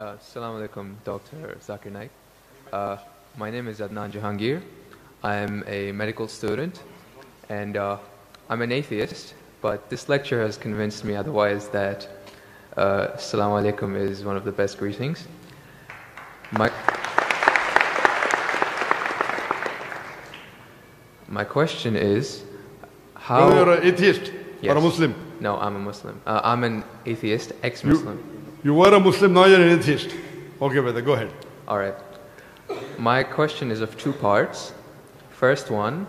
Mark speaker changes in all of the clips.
Speaker 1: Assalamu alaikum, Dr. Zakir Naik. My name is Adnan Jahangir. I'm a medical student and I'm an atheist, but this lecture has convinced me otherwise that Assalamu alaikum is one of the best greetings. My question is, how...
Speaker 2: You're an atheist or a Muslim?
Speaker 1: No, I'm a Muslim. I'm an atheist, ex-Muslim.
Speaker 2: You were a Muslim, now you're an atheist. Okay, brother, go ahead.
Speaker 1: All right. My question is of two parts. First one,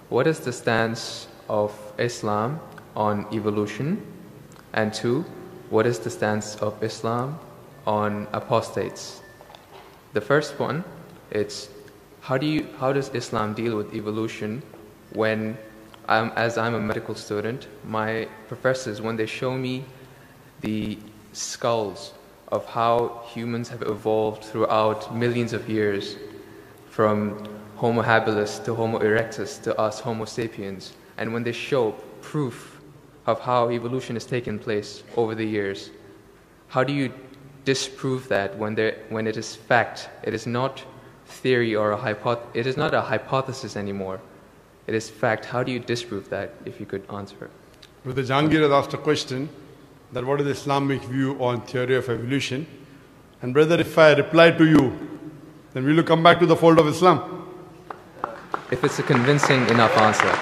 Speaker 1: what is the stance of Islam on evolution? And two, what is the stance of Islam on apostates? The first one, it's how does Islam deal with evolution when, as I'm a medical student, my professors, when they show me the skulls of how humans have evolved throughout millions of years, from Homo habilis to Homo erectus to us Homo sapiens, and when they show proof of how evolution has taken place over the years, how do you disprove that when it is fact? It is not theory or it is not a hypothesis anymore. It is fact. How do you disprove that, if you could answer?
Speaker 2: Brother Jahangir has asked a question that what is the Islamic view on theory of evolution? And brother, if I reply to you, then will you come back to the fold of Islam?
Speaker 1: If it's a convincing enough answer.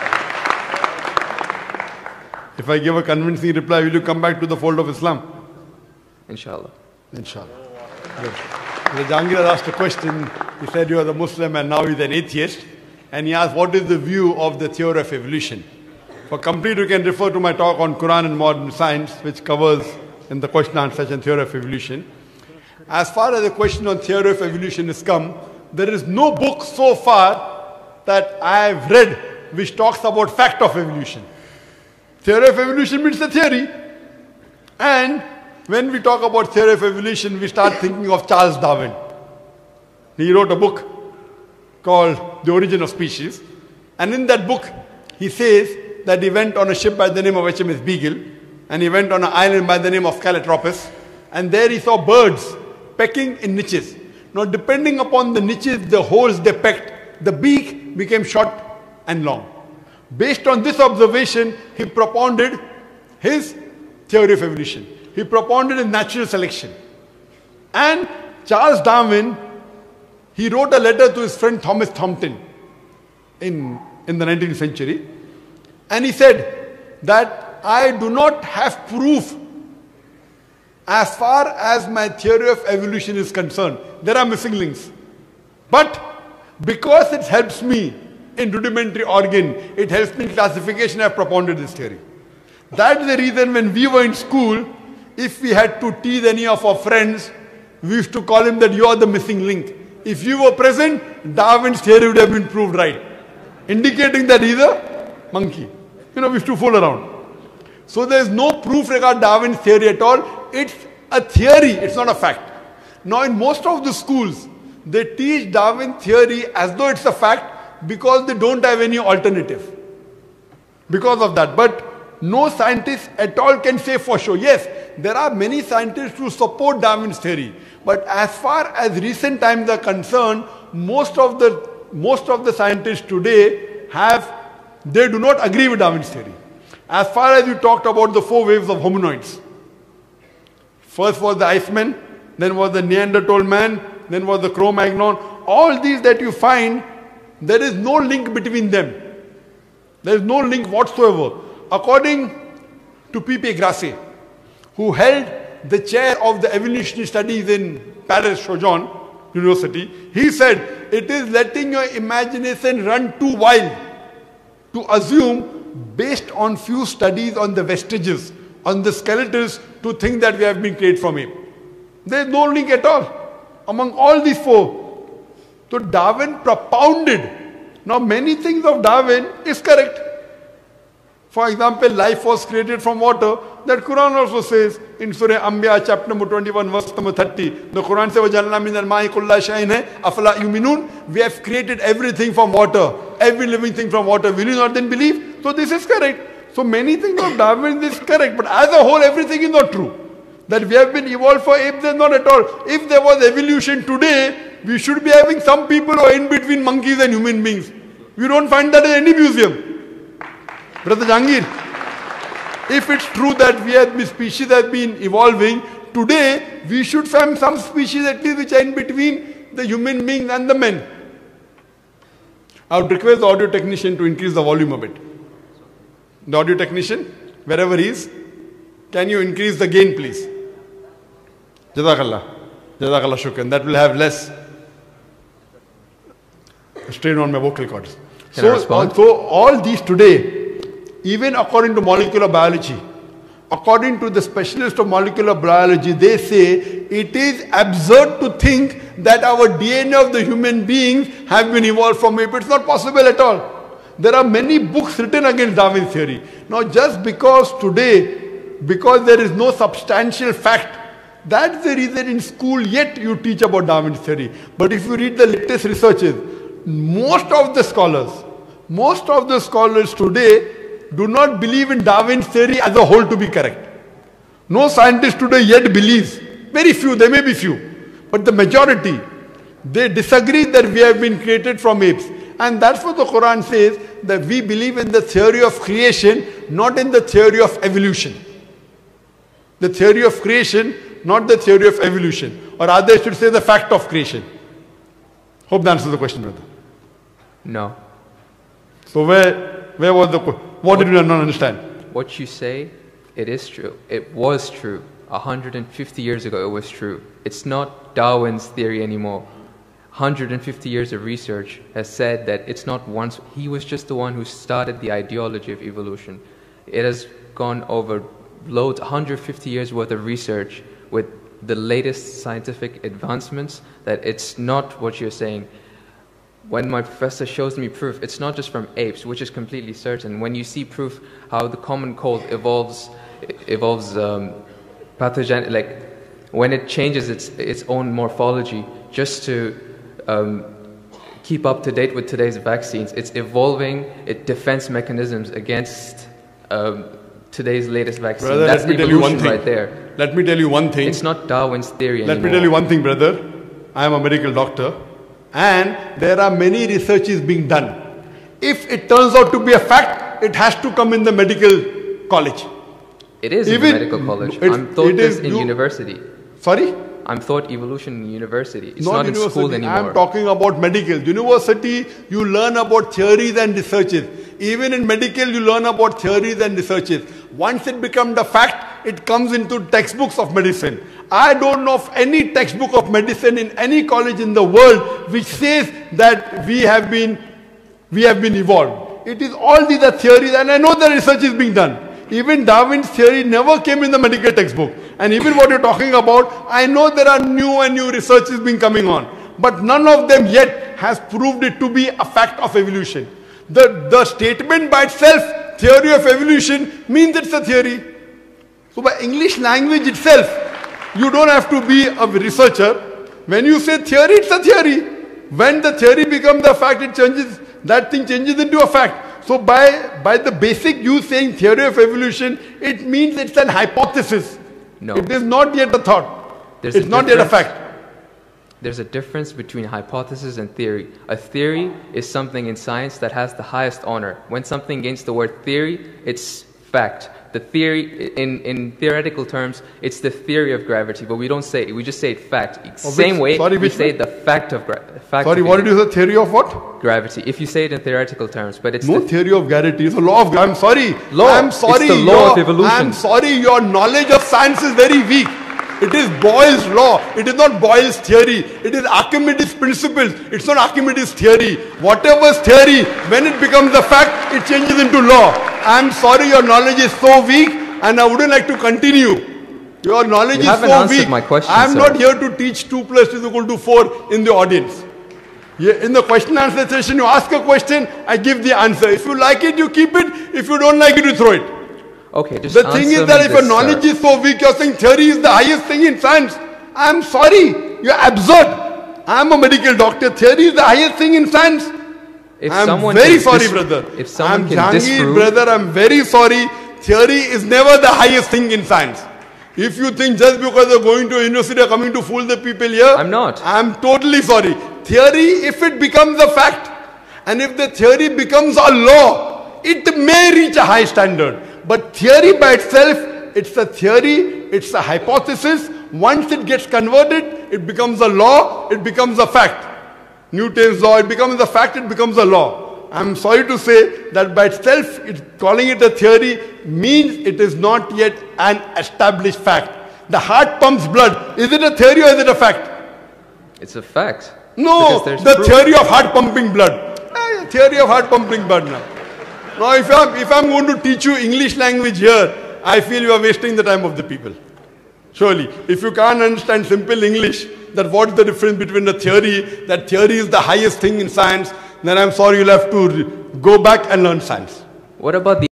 Speaker 2: If I give a convincing reply, will you come back to the fold of Islam?
Speaker 1: Inshallah.
Speaker 2: Inshallah. Good. Brother Jahangir has asked a question. He said you are the Muslim and now he's an atheist. And he asked what is the view of the theory of evolution? For complete, you can refer to my talk on Quran and modern science, which covers in the question and answer session theory of evolution. As far as the question on theory of evolution is come, there is no book so far that I have read which talks about fact of evolution. Theory of evolution means the theory. And when we talk about theory of evolution, we start thinking of Charles Darwin. He wrote a book called The Origin of Species. And in that book, he says that he went on a ship by the name of HMS Beagle, and he went on an island by the name of Calotropis, and there he saw birds pecking in niches. Now, depending upon the niches, the holes they pecked, the beak became short and long. Based on this observation, he propounded his theory of evolution. He propounded his natural selection. And Charles Darwin, he wrote a letter to his friend Thomas Thompson in the 19th century. And he said that I do not have proof as far as my theory of evolution is concerned. There are missing links. But because it helps me in rudimentary organ, it helps me in classification, I have propounded this theory. That's the reason when we were in school, if we had to tease any of our friends, we used to call him that you are the missing link. If you were present, Darwin's theory would have been proved right, indicating that he's a monkey. We used to fool around. So there is no proof regarding Darwin's theory at all. It's a theory, it's not a fact. Now in most of the schools, they teach Darwin theory as though it's a fact because they don't have any alternative. Because of that. But no scientist at all can say for sure. Yes, there are many scientists who support Darwin's theory. But as far as recent times are concerned, most of the scientists today they do not agree with Darwin's theory. As far as you talked about the 4 waves of hominoids. First was the Iceman, then was the Neanderthal man, then was the Cro-Magnon. All these that you find, there is no link between them. There is no link whatsoever. According to P.P. Grassi, who held the chair of the evolutionary studies in Paris Sorbonne University, he said, it is letting your imagination run too wild to assume, based on few studies on the vestiges, on the skeletons, to think that we have been created from ape. There is no link at all among all these 4. So Darwin propounded. Now many things of Darwin is correct. For example, life was created from water. That Quran also says in Surah Anbiya chapter number 21 verse number 30. The Quran says, وَجَعَلْنَا مِنَ الْمَاءِ كُلَّ شَيْءٍ أَفَلَا يُؤْمِنُونَ. We have created everything from water. Every living thing from water. Will you not then believe? So this is correct. So many things of Darwin is correct. But as a whole, everything is not true. That we have been evolved for apes, not at all. If there was evolution today, we should be having some people who are in between monkeys and human beings. We don't find that in any museum. Brother Jangir, if it's true that species have been evolving, today we should find some species at least which are in between the human beings and the men. I would request the audio technician to increase the volume a bit. The audio technician, wherever he is, can you increase the gain, please? Jazakallah. Jazakallah shukran. That will have less strain on my vocal cords. So all these today, even according to molecular biology, according to the specialist of molecular biology, they say it is absurd to think that our DNA of the human beings have been evolved from ape. It's not possible at all. There are many books written against Darwin's theory. Now just because there is no substantial fact, that's the reason in school yet you teach about Darwin's theory. But if you read the latest researches, most of the scholars today do not believe in Darwin's theory as a whole to be correct. No scientist today yet believes. Very few, there may be few. But the majority, they disagree that we have been created from apes. And that's what the Quran says, that we believe in the theory of creation, not in the theory of evolution. The theory of creation, not the theory of evolution. Or rather, I should say the fact of creation. Hope that answers the question, brother.
Speaker 1: No.
Speaker 2: So where was the question? What did you not understand?
Speaker 1: What you say, it is true. It was true. 150 years ago, it was true. It's not Darwin's theory anymore. 150 years of research has said that it's not once. He was just the one who started the ideology of evolution. It has gone over loads, 150 years worth of research with the latest scientific advancements, that it's not what you're saying. When my professor shows me proof, it's not just from apes, which is completely certain. When you see proof how the common cold evolves pathogen, like when it changes its own morphology just to keep up to date with today's vaccines, it's evolving its defense mechanisms against today's latest vaccine.
Speaker 2: Brother,
Speaker 1: that's evolution right there.
Speaker 2: Let me tell you one thing.
Speaker 1: It's not Darwin's theory anymore.
Speaker 2: Let me tell you one thing, brother. I am a medical doctor, and there are many researches being done. If it turns out to be a fact, it has to come in the medical college.
Speaker 1: It is in the medical college. I'm taught this in university.
Speaker 2: Sorry?
Speaker 1: I'm taught evolution in university. It's not in school anymore.
Speaker 2: I'm talking about medical. University, you learn about theories and researches. Even in medical, you learn about theories and researches. Once it becomes the fact, it comes into textbooks of medicine. I don't know of any textbook of medicine in any college in the world which says that we have been evolved. It is all these are theories, and I know the research is being done. Even Darwin's theory never came in the medical textbook. And even what you're talking about, I know there are new and new researches being coming on. But none of them yet has proved it to be a fact of evolution. The statement by itself, theory of evolution, means it's a theory. So by English language itself, you don't have to be a researcher. When you say theory, it's a theory. When the theory becomes a fact, it changes, that thing changes into a fact. So by the basic you saying theory of evolution, it means it's an hypothesis.
Speaker 1: No.
Speaker 2: It is not yet a thought. It's not yet a fact.
Speaker 1: There's a difference between hypothesis and theory. A theory is something in science that has the highest honor. When something gains the word theory, it's fact. The theory, in theoretical terms, it's the theory of gravity, but we don't say it, we just say it fact. Same way we say the fact of gravity.
Speaker 2: Sorry, what did you say? Theory of what?
Speaker 1: Gravity. If you say it in theoretical terms, but it's
Speaker 2: no theory of gravity. It's a law of gravity. I'm sorry.
Speaker 1: Law.
Speaker 2: I'm sorry.
Speaker 1: It's the law of evolution.
Speaker 2: I'm sorry. Your knowledge of science is very weak. It is Boyle's law. It is not Boyle's theory. It is Archimedes' principles. It's not Archimedes' theory. Whatever's theory, when it becomes a fact, it changes into law. I'm sorry, your knowledge is so weak, and I wouldn't like to continue. Your knowledge is so weak.
Speaker 1: My question,
Speaker 2: I'm not here to teach 2 + 2 = 4 in the audience. In the question answer session, you ask a question, I give the answer. If you like it, you keep it. If you don't like it, you throw it.
Speaker 1: Okay, just
Speaker 2: the thing is that if your knowledge is so weak, you're saying theory is the highest thing in science. I'm sorry, you're absurd. I'm a medical doctor. Theory is the highest thing in science. I'm very sorry, brother.
Speaker 1: If someone
Speaker 2: I'm Jangir, brother. I'm very sorry. Theory is never the highest thing in science. If you think just because you're going to a university or coming to fool the people here,
Speaker 1: I'm not.
Speaker 2: I'm totally sorry. Theory, if it becomes a fact, and if the theory becomes a law, it may reach a high standard. But theory by itself, it's a theory, it's a hypothesis. Once it gets converted, it becomes a law, it becomes a fact. Newton's law, it becomes a fact, it becomes a law. I'm sorry to say that by itself, calling it a theory means it is not yet an established fact. The heart pumps blood. Is it a theory or is it a fact?
Speaker 1: It's a fact.
Speaker 2: No, the theory of heart pumping blood. Theory of heart pumping blood now. Now if I'm going to teach you English language here, I feel you are wasting the time of the people. Surely, if you can't understand simple English, that what's the difference between the theory, that theory is the highest thing in science, then I'm sorry, you'll have to go back and learn science.
Speaker 1: What about the